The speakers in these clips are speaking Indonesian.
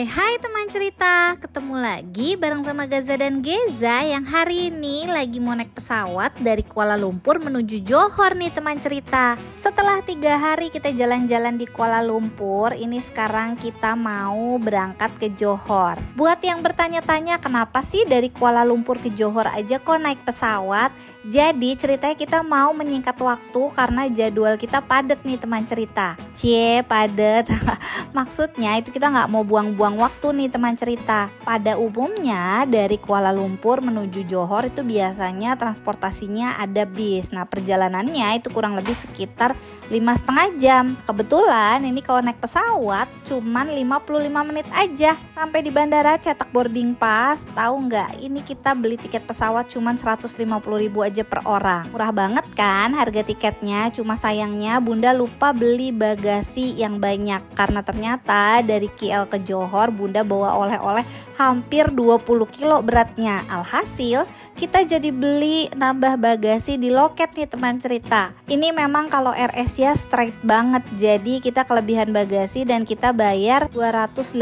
Hai teman cerita, ketemu lagi bareng sama Gaza dan Geza yang hari ini lagi mau naik pesawat dari Kuala Lumpur menuju Johor nih teman cerita. Setelah 3 hari kita jalan-jalan di Kuala Lumpur, ini sekarang kita mau berangkat ke Johor. Buat yang bertanya-tanya kenapa sih dari Kuala Lumpur ke Johor aja kok naik pesawat? Jadi ceritanya kita mau menyingkat waktu karena jadwal kita padat nih teman cerita. Padat. Maksudnya itu kita nggak mau buang-buang waktu nih teman cerita. Pada umumnya dari Kuala Lumpur menuju Johor itu biasanya transportasinya ada bis. Nah perjalanannya itu kurang lebih sekitar 5,5 jam. Kebetulan ini kalau naik pesawat cuman 55 menit aja. Sampai di bandara cetak boarding pass. Tahu nggak ini kita beli tiket pesawat cuman 150.000 aja per orang. Murah banget kan harga tiketnya. Cuma sayangnya bunda lupa beli bagasi yang banyak. Karena ternyata dari KL ke Johor bunda bawa oleh-oleh hampir 20 kilo beratnya. Alhasil kita jadi beli nambah bagasi di loket nih teman cerita. Ini memang kalau Air Asia straight banget. Jadi kita kelebihan bagasi dan kita bayar 280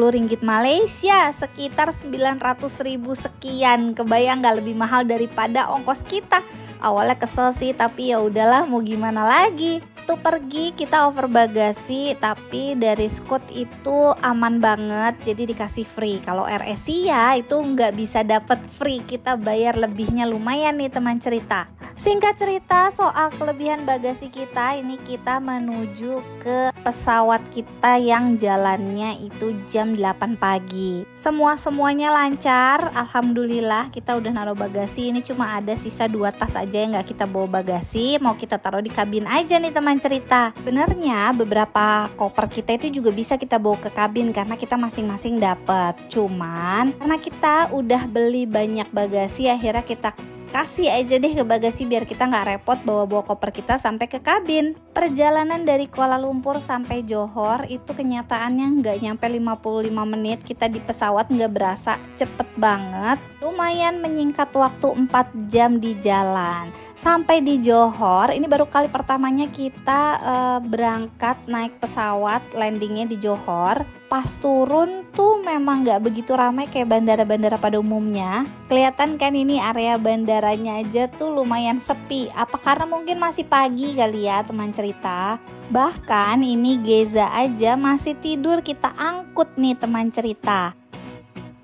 ringgit Malaysia, sekitar 900.000 sekian. Kebayang gak lebih mahal daripada ongkos kita. Awalnya kesel sih, tapi ya udahlah mau gimana lagi. Tuh pergi kita over bagasi, tapi dari Scoot itu aman banget, jadi dikasih free. Kalau Air Asia itu nggak bisa dapat free, kita bayar lebihnya lumayan nih teman cerita. Singkat cerita soal kelebihan bagasi kita, ini kita menuju ke pesawat kita yang jalannya itu jam 8 pagi. Semuanya lancar, alhamdulillah. Kita udah naruh bagasi, ini cuma ada sisa 2 tas aja yang nggak kita bawa bagasi, mau kita taruh di kabin aja nih teman cerita. Benernya beberapa koper kita itu juga bisa kita bawa ke kabin karena kita masing-masing dapat. Cuman karena kita udah beli banyak bagasi, akhirnya kita kasih aja deh ke bagasi biar kita nggak repot bawa-bawa koper kita sampai ke kabin. Perjalanan dari Kuala Lumpur sampai Johor itu kenyataannya nggak nyampe 55 menit. Kita di pesawat nggak berasa, cepet banget. Lumayan menyingkat waktu 4 jam di jalan. Sampai di Johor, ini baru kali pertamanya kita berangkat naik pesawat, landingnya di Johor. Pas turun tuh memang nggak begitu ramai kayak bandara-bandara pada umumnya. Kelihatan kan ini area bandaranya aja tuh lumayan sepi. Apa karena mungkin masih pagi kali ya teman cerita. Bahkan ini Geza aja masih tidur kita angkut nih teman cerita.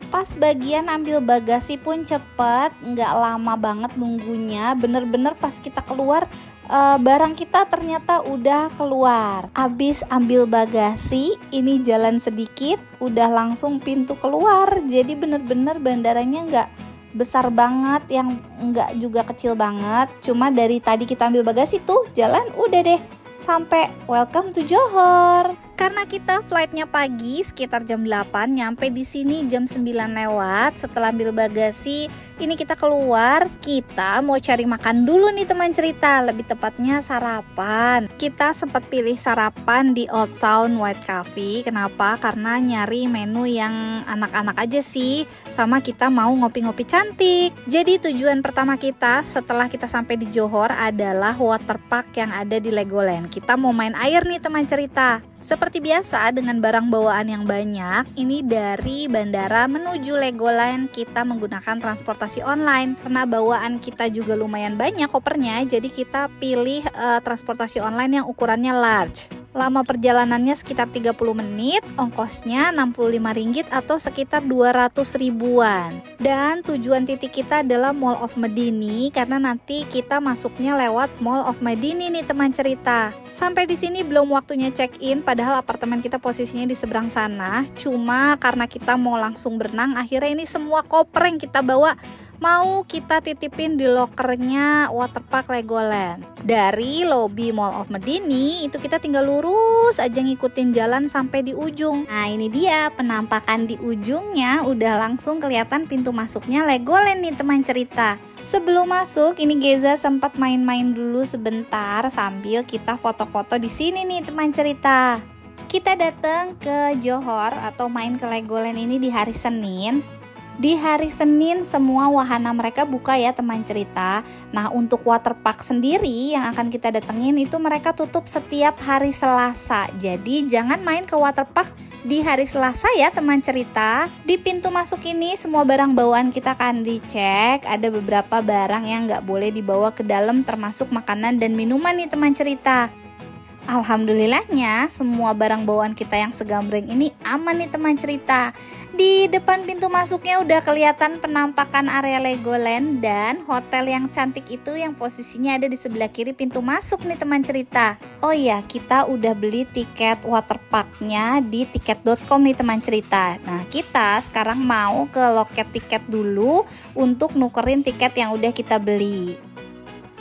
Pas bagian ambil bagasi pun cepet, nggak lama banget nunggunya. Bener-bener pas kita keluar barang kita ternyata udah keluar. Abis ambil bagasi, ini jalan sedikit udah langsung pintu keluar. Jadi bener-bener bandaranya nggak besar banget, yang nggak juga kecil banget. Cuma dari tadi kita ambil bagasi tuh jalan udah deh sampai welcome to Johor. Karena kita flightnya pagi sekitar jam 8, nyampe di sini jam 9 lewat. Setelah ambil bagasi, ini kita keluar. Kita mau cari makan dulu nih teman cerita, lebih tepatnya sarapan. Kita sempat pilih sarapan di Old Town White Coffee. Kenapa? Karena nyari menu yang anak-anak aja sih, sama kita mau ngopi-ngopi cantik. Jadi tujuan pertama kita setelah kita sampai di Johor adalah waterpark yang ada di Legoland. Kita mau main air nih teman cerita. Seperti biasa dengan barang bawaan yang banyak, ini dari bandara menuju Legoland kita menggunakan transportasi online. Karena bawaan kita juga lumayan banyak kopernya, jadi kita pilih transportasi online yang ukurannya large. Lama perjalanannya sekitar 30 menit, ongkosnya 65 ringgit atau sekitar 200 ribuan. Dan tujuan titik kita adalah Mall of Medini karena nanti kita masuknya lewat Mall of Medini nih teman cerita. Sampai di sini belum waktunya check-in, padahal apartemen kita posisinya di seberang sana. Cuma karena kita mau langsung berenang, akhirnya ini semua koper yang kita bawa mau kita titipin di lokernya Waterpark Legoland. Dari lobi Mall of Medini itu kita tinggal lurus aja ngikutin jalan sampai di ujung. Nah ini dia penampakan di ujungnya, udah langsung kelihatan pintu masuknya Legoland nih teman cerita. Sebelum masuk ini Geza sempat main-main dulu sebentar sambil kita foto-foto di sini nih teman cerita. Kita datang ke Johor atau main ke Legoland ini di hari Senin. Di hari Senin semua wahana mereka buka ya teman cerita. Nah untuk waterpark sendiri yang akan kita datengin itu mereka tutup setiap hari Selasa. Jadi jangan main ke waterpark di hari Selasa ya teman cerita. Di pintu masuk ini semua barang bawaan kita akan dicek. Ada beberapa barang yang nggak boleh dibawa ke dalam termasuk makanan dan minuman nih teman cerita. Alhamdulillahnya semua barang bawaan kita yang segambreng ini aman nih teman cerita. Di depan pintu masuknya udah kelihatan penampakan area Legoland dan hotel yang cantik itu yang posisinya ada di sebelah kiri pintu masuk nih teman cerita. Oh iya, kita udah beli tiket waterparknya di tiket.com nih teman cerita. Nah kita sekarang mau ke loket tiket dulu untuk nukerin tiket yang udah kita beli.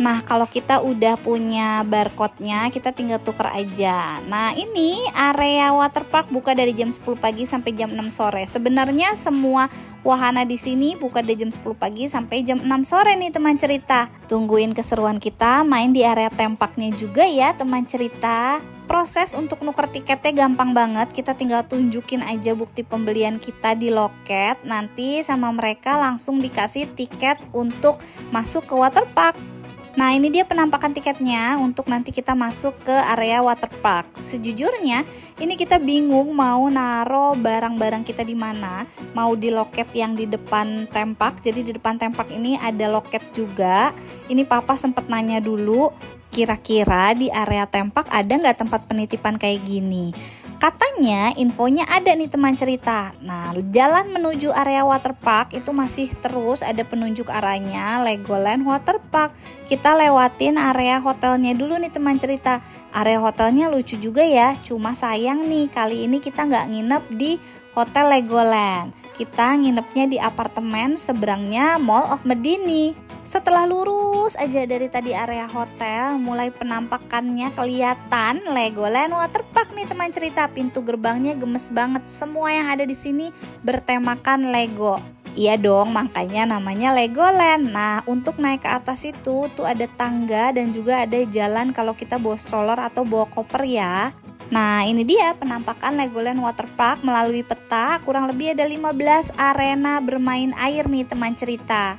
Nah kalau kita udah punya barcode-nya kita tinggal tuker aja. Nah ini area waterpark buka dari jam 10 pagi sampai jam 6 sore. Sebenarnya semua wahana di sini buka dari jam 10 pagi sampai jam 6 sore nih teman cerita. Tungguin keseruan kita main di area tempaknya juga ya teman cerita. Proses untuk nuker tiketnya gampang banget. Kita tinggal tunjukin aja bukti pembelian kita di loket. Nanti sama mereka langsung dikasih tiket untuk masuk ke waterpark. Nah ini dia penampakan tiketnya untuk nanti kita masuk ke area waterpark. Sejujurnya ini kita bingung mau naro barang-barang kita di mana. Mau di loket yang di depan tempak. Jadi di depan tempak ini ada loket juga. Ini papa sempat nanya dulu, kira-kira di area tempak ada nggak tempat penitipan kayak gini? Katanya infonya ada nih teman cerita. Nah jalan menuju area waterpark itu masih terus ada penunjuk arahnya Legoland Waterpark. Kita lewatin area hotelnya dulu nih teman cerita. Area hotelnya lucu juga ya. Cuma sayang nih kali ini kita nggak nginep di Hotel Legoland. Kita nginepnya di apartemen seberangnya Mall of Medini. Setelah lurus aja dari tadi area hotel, mulai penampakannya kelihatan Legoland Waterpark nih teman cerita. Pintu gerbangnya gemes banget. Semua yang ada di sini bertemakan Lego. Iya dong, makanya namanya Legoland. Nah, untuk naik ke atas itu tuh ada tangga dan juga ada jalan kalau kita bawa stroller atau bawa koper ya. Nah ini dia penampakan Legoland Waterpark melalui peta. Kurang lebih ada 15 arena bermain air nih teman cerita.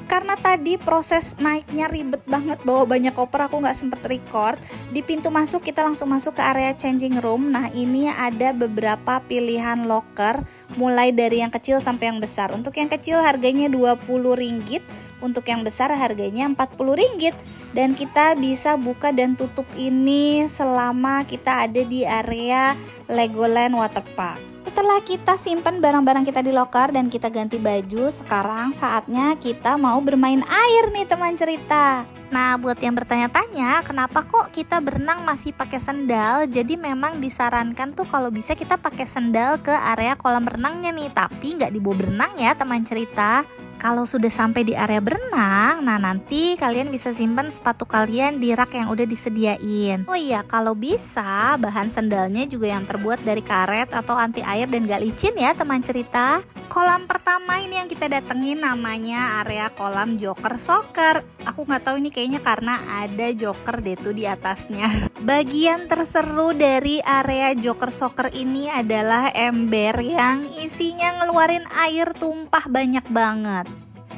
Karena tadi proses naiknya ribet banget, bawa banyak koper, aku nggak sempet record. Di pintu masuk kita langsung masuk ke area changing room. Nah ini ada beberapa pilihan locker, mulai dari yang kecil sampai yang besar. Untuk yang kecil harganya Rp20, untuk yang besar harganya Rp40. Dan kita bisa buka dan tutup ini selama kita ada di area Legoland Waterpark. Setelah kita simpan barang-barang kita di loker dan kita ganti baju, sekarang saatnya kita mau bermain air nih teman cerita. Nah buat yang bertanya-tanya kenapa kok kita berenang masih pakai sendal, jadi memang disarankan tuh kalau bisa kita pakai sendal ke area kolam renangnya nih, tapi nggak dibawa berenang ya teman cerita. Kalau sudah sampai di area berenang, nah nanti kalian bisa simpan sepatu kalian di rak yang udah disediain. Oh iya, kalau bisa bahan sendalnya juga yang terbuat dari karet atau anti air dan gak licin ya teman cerita. Kolam pertama ini yang kita datengin namanya area kolam Joker Soccer. Aku nggak tahu ini kayaknya karena ada Joker deh tuh di atasnya. Bagian terseru dari area Joker Soccer ini adalah ember yang isinya ngeluarin air tumpah banyak banget.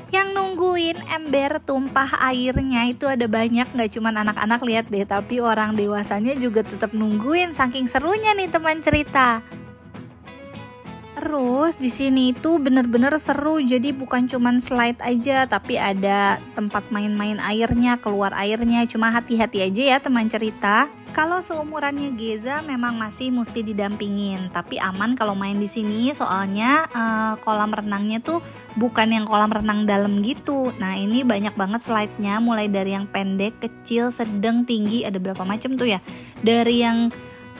Yang nungguin ember tumpah airnya itu ada banyak, nggak cuma anak-anak lihat deh, tapi orang dewasanya juga tetap nungguin saking serunya nih teman cerita. Terus di sini itu bener-bener seru, jadi bukan cuman slide aja, tapi ada tempat main-main airnya, keluar airnya. Cuma hati-hati aja ya teman cerita. Kalau seumurannya Geza memang masih mesti didampingin, tapi aman kalau main di sini soalnya kolam renangnya tuh bukan yang kolam renang dalam gitu. Nah ini banyak banget slide-nya, mulai dari yang pendek, kecil, sedang, tinggi, ada berapa macam tuh ya. Dari yang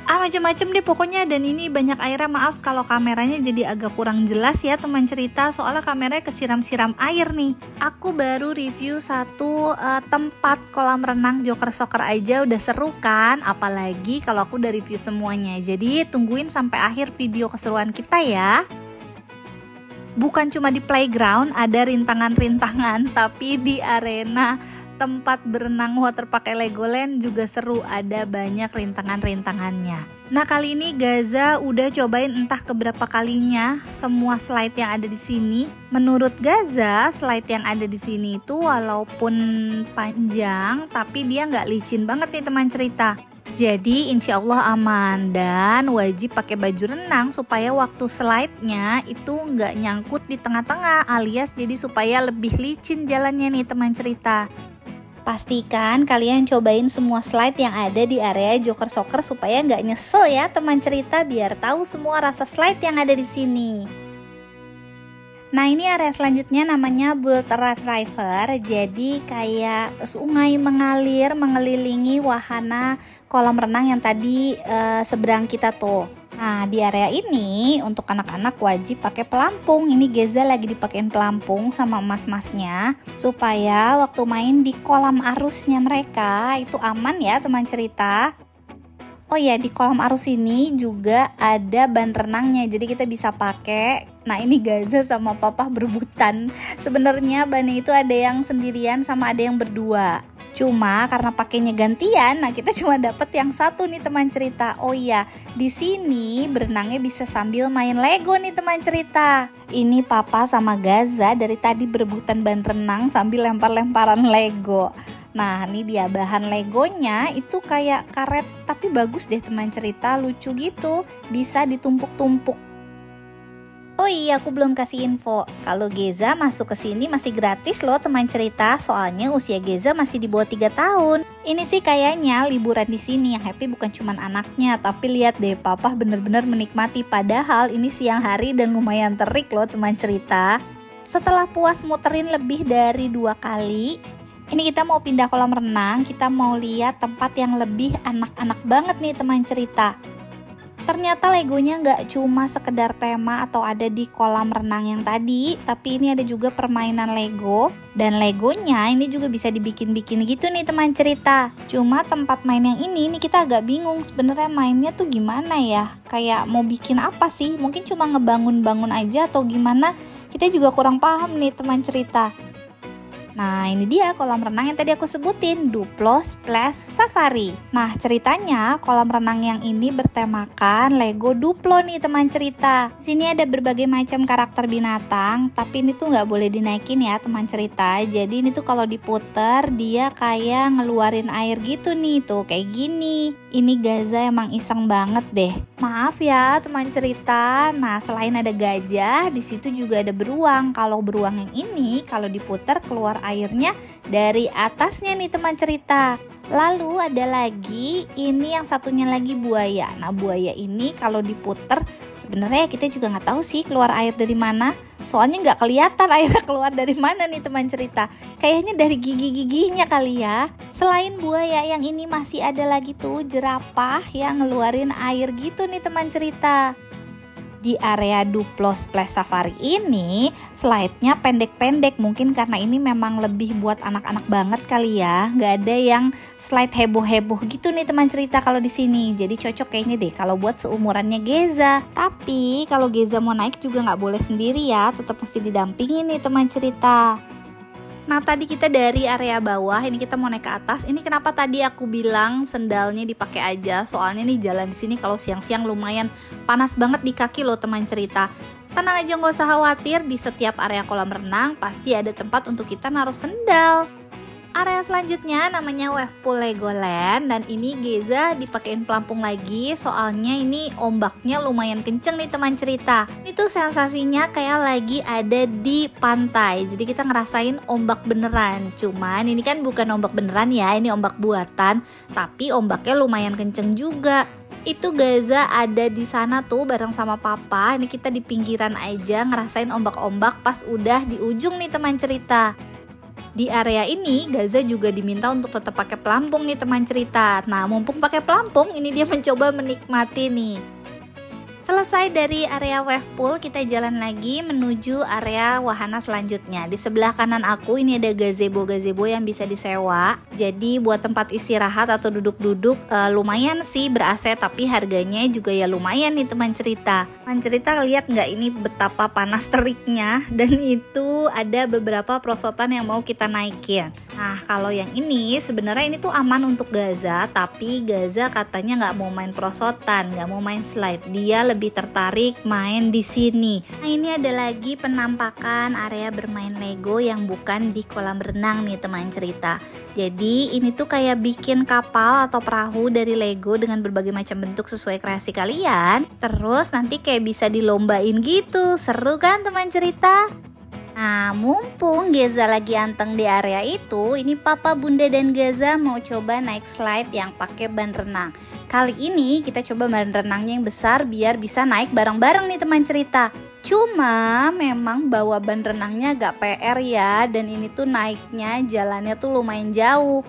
macam-macam deh pokoknya, dan ini banyak airnya. Maaf kalau kameranya jadi agak kurang jelas ya teman cerita, soalnya kameranya kesiram-siram air nih. Aku baru review satu tempat kolam renang Joker Soccer aja udah seru kan, apalagi kalau aku udah review semuanya. Jadi tungguin sampai akhir video keseruan kita ya. Bukan cuma di playground ada rintangan-rintangan, tapi di arena tempat berenang waterpark Legoland juga seru, ada banyak rintangan-rintangannya. Nah, kali ini Gaza udah cobain entah keberapa kalinya semua slide yang ada di sini. Menurut Gaza, slide yang ada di sini itu walaupun panjang, tapi dia nggak licin banget nih teman cerita. Jadi insya Allah aman dan wajib pakai baju renang supaya waktu slide-nya itu nggak nyangkut di tengah-tengah, alias jadi supaya lebih licin jalannya nih teman cerita. Pastikan kalian cobain semua slide yang ada di area Joker Soccer supaya nggak nyesel ya teman cerita, biar tahu semua rasa slide yang ada di sini. Nah, ini area selanjutnya namanya Build River. Jadi kayak sungai mengalir mengelilingi wahana kolam renang yang tadi seberang kita tuh. Nah, di area ini untuk anak-anak wajib pakai pelampung. Ini Geza lagi dipakein pelampung sama mas-masnya supaya waktu main di kolam arusnya mereka itu aman ya teman cerita. Oh ya, di kolam arus ini juga ada ban renangnya, jadi kita bisa pakai. Nah, ini Gaza sama papa berebutan. Sebenarnya bannya itu ada yang sendirian sama ada yang berdua. Cuma karena pakainya gantian, nah kita cuma dapet yang satu nih teman cerita. Oh iya, di sini berenangnya bisa sambil main Lego nih teman cerita. Ini papa sama Gaza dari tadi berebutan ban renang sambil lempar-lemparan Lego. Nah, ini dia bahan Legonya itu kayak karet, tapi bagus deh teman cerita, lucu gitu, bisa ditumpuk-tumpuk. Oh iya, aku belum kasih info. Kalau Geza masuk ke sini masih gratis loh teman cerita, soalnya usia Geza masih di bawah 3 tahun. Ini sih kayaknya liburan di sini yang happy bukan cuma anaknya, tapi lihat deh papa bener-bener menikmati, padahal ini siang hari dan lumayan terik loh teman cerita. Setelah puas muterin lebih dari 2 kali, ini kita mau pindah kolam renang, kita mau lihat tempat yang lebih anak-anak banget nih teman cerita. Ternyata Legonya nggak cuma sekedar tema atau ada di kolam renang yang tadi, tapi ini ada juga permainan Lego. Dan Legonya ini juga bisa dibikin-bikin gitu nih teman cerita. Cuma tempat main yang ini kita agak bingung sebenarnya mainnya tuh gimana ya. Kayak mau bikin apa sih? Mungkin cuma ngebangun-bangun aja atau gimana? Kita juga kurang paham nih teman cerita. Nah, ini dia kolam renang yang tadi aku sebutin, Duplo Splash Safari. Nah, ceritanya kolam renang yang ini bertemakan Lego Duplo nih teman cerita. Di sini ada berbagai macam karakter binatang, tapi ini tuh nggak boleh dinaikin ya teman cerita. Jadi ini tuh kalau diputer dia kayak ngeluarin air gitu nih, tuh kayak gini. Ini Gaza emang iseng banget deh. Maaf ya teman cerita. Nah, selain ada gajah, di situ juga ada beruang. Kalau beruang yang ini kalau diputer keluar airnya dari atasnya nih teman cerita. Lalu ada lagi ini yang satunya lagi buaya. Nah, buaya ini kalau diputer sebenarnya kita juga nggak tahu sih keluar air dari mana. Soalnya nggak kelihatan airnya keluar dari mana nih teman cerita. Kayaknya dari gigi-giginya kali ya. Selain buaya yang ini masih ada lagi tuh jerapah yang ngeluarin air gitu nih teman cerita. Di area Duplo Splash Safari ini slide-nya pendek-pendek, mungkin karena ini memang lebih buat anak-anak banget kali ya. Nggak ada yang slide heboh-heboh gitu nih teman cerita kalau di sini. Jadi cocok kayaknya deh kalau buat seumurannya Geza. Tapi kalau Geza mau naik juga nggak boleh sendiri ya, tetap mesti didampingin nih teman cerita. Nah, tadi kita dari area bawah, ini kita mau naik ke atas. Ini kenapa tadi aku bilang sendalnya dipakai aja, soalnya nih jalan di sini kalau siang-siang lumayan panas banget di kaki loh teman cerita. Tenang aja, nggak usah khawatir, di setiap area kolam renang pasti ada tempat untuk kita naruh sendal. Area selanjutnya namanya Wave Pool Legoland, dan ini Geza dipakein pelampung lagi soalnya ini ombaknya lumayan kenceng nih teman cerita. Itu sensasinya kayak lagi ada di pantai, jadi kita ngerasain ombak beneran. Cuman ini kan bukan ombak beneran ya, ini ombak buatan, tapi ombaknya lumayan kenceng juga. Itu Gaza ada di sana tuh bareng sama papa. Ini kita di pinggiran aja ngerasain ombak-ombak pas udah di ujung nih teman cerita. Di area ini Gaza juga diminta untuk tetap pakai pelampung nih teman cerita. Nah, mumpung pakai pelampung ini dia mencoba menikmati nih. Selesai dari area wave pool, kita jalan lagi menuju area wahana selanjutnya. Di sebelah kanan aku ini ada gazebo-gazebo yang bisa disewa. Jadi buat tempat istirahat atau duduk-duduk lumayan sih ber-AC, tapi harganya juga ya lumayan nih teman cerita. Teman cerita lihat nggak ini betapa panas teriknya, dan itu ada beberapa perosotan yang mau kita naikin. Nah kalau yang ini sebenarnya ini tuh aman untuk Gaza, tapi Gaza katanya nggak mau main perosotan, nggak mau main slide. Dia lebih tertarik main di sini. Nah ini ada lagi penampakan area bermain Lego yang bukan di kolam renang nih teman cerita. Jadi ini tuh kayak bikin kapal atau perahu dari Lego dengan berbagai macam bentuk sesuai kreasi kalian. Terus nanti kayak bisa dilombain gitu. Seru kan teman cerita? Nah, mumpung Geza lagi anteng di area itu, ini Papa, Bunda, dan Gaza mau coba naik slide yang pakai ban renang. Kali ini kita coba ban renangnya yang besar biar bisa naik bareng-bareng nih teman cerita. Cuma memang bawa ban renangnya agak PR ya, dan ini tuh naiknya jalannya tuh lumayan jauh.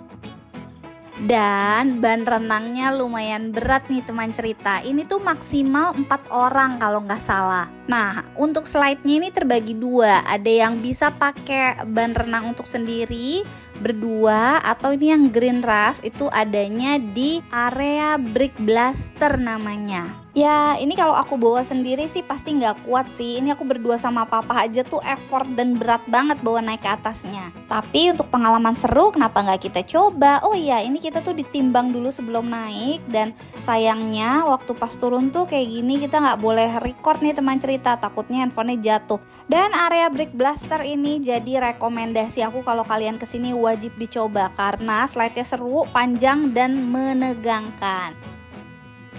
Dan ban renangnya lumayan berat nih teman cerita. Ini tuh maksimal 4 orang kalau nggak salah. Nah untuk slide-nya ini terbagi dua. Ada yang bisa pakai ban renang untuk sendiri, berdua, atau ini yang green rush itu adanya di area Brick Blaster namanya. Ya ini kalau aku bawa sendiri sih pasti nggak kuat sih. Ini aku berdua sama papa aja tuh effort dan berat banget bawa naik ke atasnya. Tapi untuk pengalaman seru kenapa nggak kita coba? Oh iya ini kita tuh ditimbang dulu sebelum naik. Dan sayangnya waktu pas turun tuh kayak gini kita nggak boleh record nih teman cerita, takutnya handphonenya jatuh. Dan area Brick Blaster ini jadi rekomendasi aku kalau kalian kesini wajib dicoba, karena slide-nya seru, panjang, dan menegangkan.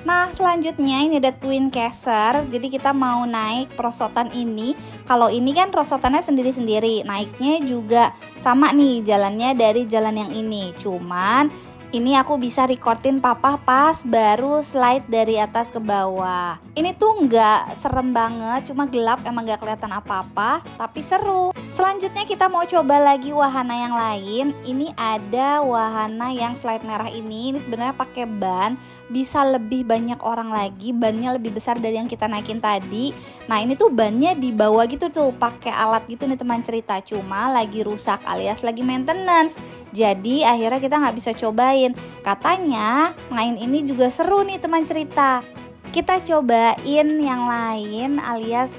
Nah selanjutnya ini ada Twin Caster. Jadi kita mau naik perosotan ini. Kalau ini kan perosotannya sendiri-sendiri, naiknya juga sama nih jalannya dari jalan yang ini. Cuman ini aku bisa recordin papa pas baru slide dari atas ke bawah. Ini tuh nggak serem banget, cuma gelap, emang nggak kelihatan apa-apa, tapi seru. Selanjutnya kita mau coba lagi wahana yang lain. Ini ada wahana yang slide merah ini sebenarnya pakai ban, bisa lebih banyak orang lagi, bannya lebih besar dari yang kita naikin tadi. Nah ini tuh bannya di bawah gitu tuh, pakai alat gitu nih teman cerita, cuma lagi rusak alias lagi maintenance. Jadi akhirnya kita nggak bisa cobain. Katanya main ini juga seru nih teman cerita. Kita cobain yang lain alias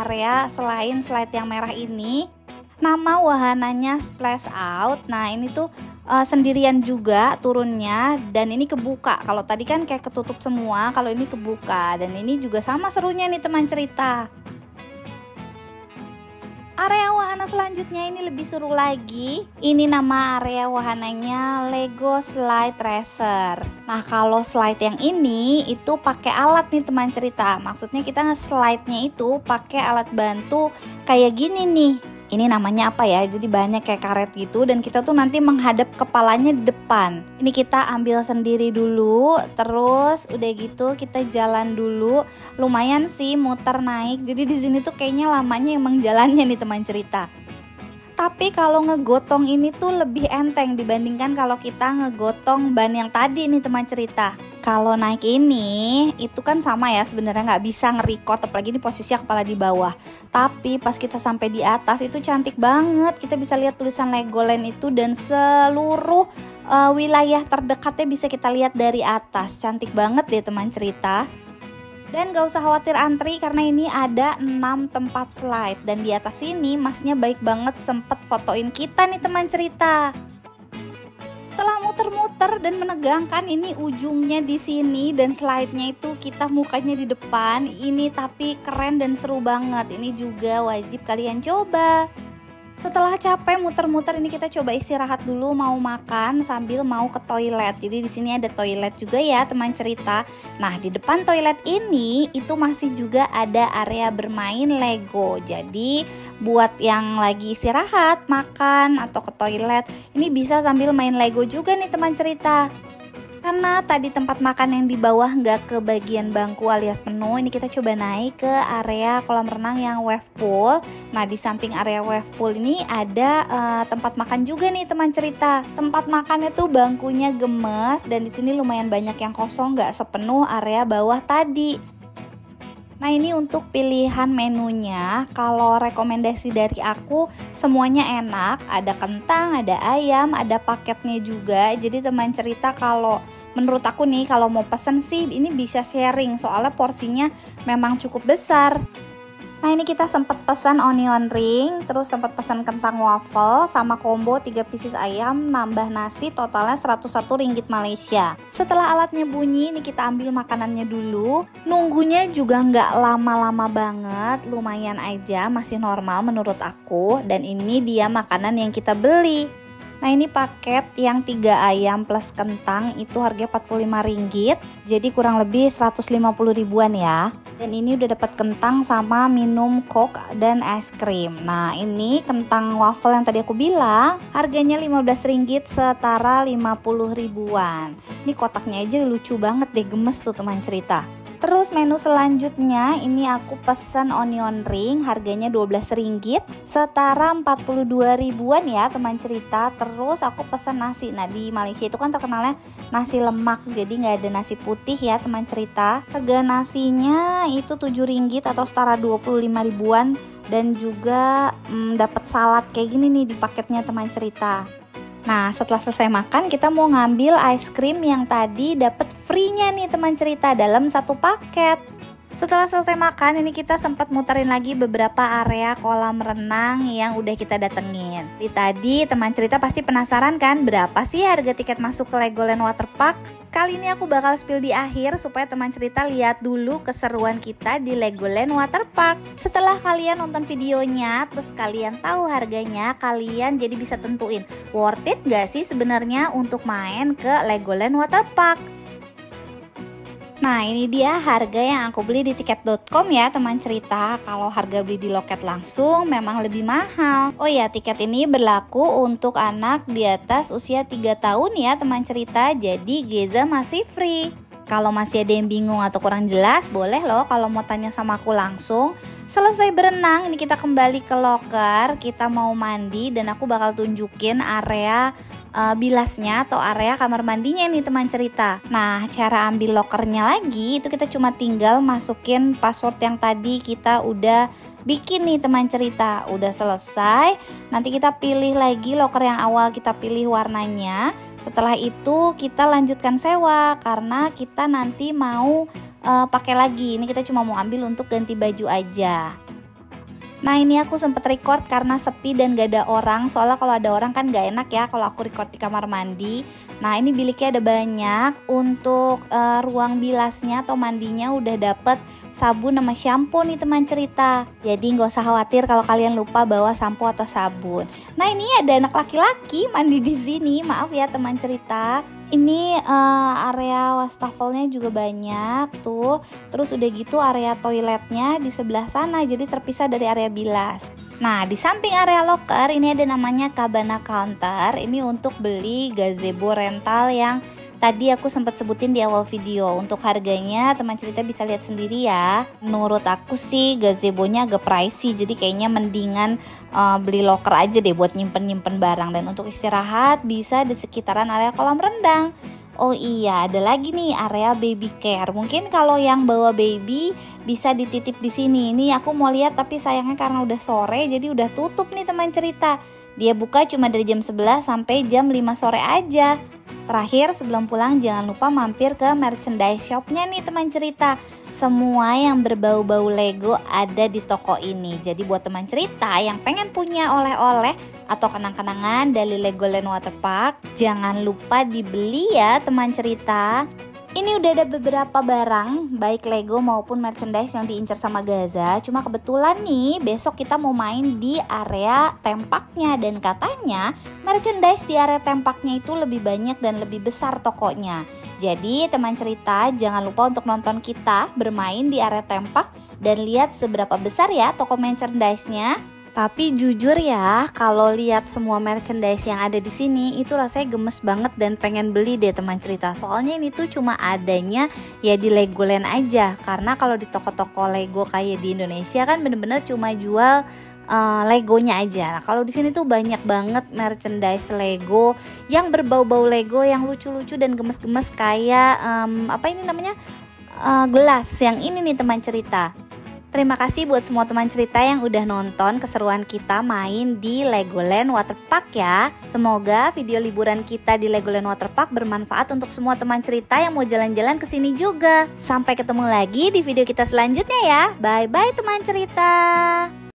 area selain slide yang merah ini. Nama wahananya Splash Out. Nah ini tuh sendirian juga turunnya, dan ini kebuka. Kalau tadi kan kayak ketutup semua, kalau ini kebuka. Dan ini juga sama serunya nih teman cerita. Area wahana selanjutnya ini lebih seru lagi. Ini nama area wahananya Lego Slide Racer. Nah kalau slide yang ini itu pakai alat nih teman cerita. Maksudnya kita nge-slide-nya itu pakai alat bantu kayak gini nih. Ini namanya apa ya? Jadi banyak kayak karet gitu, dan kita tuh nanti menghadap kepalanya di depan. Ini kita ambil sendiri dulu, terus udah gitu kita jalan dulu. Lumayan sih muter naik. Jadi di sini tuh kayaknya lamanya emang jalannya nih teman cerita. Tapi kalau ngegotong ini tuh lebih enteng dibandingkan kalau kita ngegotong ban yang tadi nih teman cerita. Kalau naik ini itu kan sama ya, sebenarnya nggak bisa nge-record, apalagi ini posisinya kepala di bawah. Tapi pas kita sampai di atas itu cantik banget. Kita bisa lihat tulisan Legoland itu, dan seluruh wilayah terdekatnya bisa kita lihat dari atas. Cantik banget deh teman cerita. Dan gak usah khawatir antri karena ini ada 6 tempat slide. Dan di atas sini masnya baik banget sempet fotoin kita nih teman cerita. Setelah muter-muter dan menegangkan, ini ujungnya di sini dan slide-nya itu kita mukanya di depan. Ini tapi keren dan seru banget. Ini juga wajib kalian coba. Setelah capek muter-muter ini kita coba istirahat dulu, mau makan sambil mau ke toilet. Jadi di sini ada toilet juga ya teman cerita. Nah di depan toilet ini itu masih juga ada area bermain Lego. Jadi buat yang lagi istirahat, makan atau ke toilet, ini bisa sambil main Lego juga nih teman cerita. Karena tadi tempat makan yang di bawah nggak ke bagian bangku alias menu, ini kita coba naik ke area kolam renang yang wave pool. Nah di samping area wave pool ini ada tempat makan juga nih teman cerita. Tempat makannya tuh bangkunya gemes, dan di sini lumayan banyak yang kosong, nggak sepenuh area bawah tadi. Nah ini untuk pilihan menunya, kalau rekomendasi dari aku semuanya enak, ada kentang, ada ayam, ada paketnya juga. Jadi teman cerita kalau menurut aku nih kalau mau pesen sih ini bisa sharing soalnya porsinya memang cukup besar. Nah ini kita sempat pesan onion ring, terus sempat pesan kentang waffle sama combo 3 pieces ayam nambah nasi, totalnya 101 ringgit Malaysia. Setelah alatnya bunyi, ini kita ambil makanannya dulu. Nunggunya juga nggak lama-lama banget, lumayan aja, masih normal menurut aku. Dan ini dia makanan yang kita beli. Nah ini paket yang 3 ayam plus kentang itu harganya 45 ringgit, jadi kurang lebih 150 ribuan ya. Dan ini udah dapat kentang sama minum coke dan es krim. Nah ini kentang waffle yang tadi aku bilang harganya 15 ringgit, setara 50 ribuan. Ini kotaknya aja lucu banget deh, gemes tuh teman cerita. Terus menu selanjutnya ini aku pesan onion ring, harganya 12 ringgit, setara 42 ribuan ya teman cerita. Terus aku pesan nasi. Nah di Malaysia itu kan terkenalnya nasi lemak, jadi nggak ada nasi putih ya teman cerita. Harga nasinya itu 7 ringgit atau setara 25 ribuan. Dan juga dapat salad kayak gini nih di paketnya teman cerita. Nah setelah selesai makan kita mau ngambil ice cream yang tadi dapat free-nya nih teman cerita dalam satu paket. Setelah selesai makan ini kita sempat muterin lagi beberapa area kolam renang yang udah kita datengin. Di tadi teman cerita pasti penasaran kan berapa sih harga tiket masuk ke Legoland Waterpark? Kali ini aku bakal spill di akhir supaya teman cerita lihat dulu keseruan kita di Legoland Waterpark. Setelah kalian nonton videonya, terus kalian tahu harganya, kalian jadi bisa tentuin worth it gak sih sebenarnya untuk main ke Legoland Waterpark. Nah ini dia harga yang aku beli di tiket.com ya teman cerita. Kalau harga beli di loket langsung memang lebih mahal. Oh ya, tiket ini berlaku untuk anak di atas usia 3 tahun ya teman cerita. Jadi Geza masih free. Kalau masih ada yang bingung atau kurang jelas, boleh loh kalau mau tanya sama aku langsung. Selesai berenang, ini kita kembali ke loker, kita mau mandi dan aku bakal tunjukin area bilasnya atau area kamar mandinya nih teman cerita. Nah cara ambil lokernya lagi itu kita cuma tinggal masukin password yang tadi kita udah bikin nih teman cerita. Udah selesai, nanti kita pilih lagi loker yang awal kita pilih warnanya. Setelah itu kita lanjutkan sewa karena kita nanti mau pakai lagi. Ini kita cuma mau ambil untuk ganti baju aja. Nah ini aku sempet record karena sepi dan gak ada orang. Soalnya kalau ada orang kan gak enak ya kalau aku record di kamar mandi. Nah ini biliknya ada banyak. Untuk ruang bilasnya atau mandinya udah dapet sabun sama shampoo nih teman cerita. Jadi gak usah khawatir kalau kalian lupa bawa sampo atau sabun. Nah ini ada anak laki-laki mandi di sini. Maaf ya teman cerita. Ini area wastafelnya juga banyak tuh. Terus udah gitu area toiletnya di sebelah sana, jadi terpisah dari area bilas. Nah di samping area locker ini ada namanya Cabana Counter. Ini untuk beli gazebo rental yang tadi aku sempat sebutin di awal video. Untuk harganya teman cerita bisa lihat sendiri ya. Menurut aku sih gazebonya agak pricey, jadi kayaknya mendingan beli locker aja deh buat nyimpen-nyimpen barang. Dan untuk istirahat bisa di sekitaran area kolam renang. Oh iya, ada lagi nih area baby care. Mungkin kalau yang bawa baby bisa dititip di sini. Ini aku mau lihat tapi sayangnya karena udah sore jadi udah tutup nih teman cerita. Dia buka cuma dari jam 11 sampai jam 5 sore aja. Terakhir sebelum pulang jangan lupa mampir ke merchandise shopnya nih teman cerita. Semua yang berbau-bau Lego ada di toko ini. Jadi buat teman cerita yang pengen punya oleh-oleh atau kenang-kenangan dari Legoland Waterpark, jangan lupa dibeli ya teman cerita. Ini udah ada beberapa barang, baik Lego maupun merchandise yang diincar sama Gaza. Cuma kebetulan nih, besok kita mau main di area tempaknya. Dan katanya merchandise di area tempaknya itu lebih banyak dan lebih besar tokonya. Jadi teman cerita jangan lupa untuk nonton kita bermain di area tempak dan lihat seberapa besar ya toko merchandise-nya. Tapi jujur ya, kalau lihat semua merchandise yang ada di sini itu rasanya gemes banget dan pengen beli deh teman cerita. Soalnya ini tuh cuma adanya ya di Legoland aja. Karena kalau di toko-toko Lego kayak di Indonesia kan bener-bener cuma jual Legonya aja. Nah, kalau di sini tuh banyak banget merchandise Lego yang berbau-bau Lego yang lucu-lucu dan gemes-gemes kayak apa ini namanya? Gelas yang ini nih teman cerita. Terima kasih buat semua teman cerita yang udah nonton keseruan kita main di Legoland Waterpark ya. Semoga video liburan kita di Legoland Waterpark bermanfaat untuk semua teman cerita yang mau jalan-jalan ke sini juga. Sampai ketemu lagi di video kita selanjutnya ya. Bye-bye teman cerita.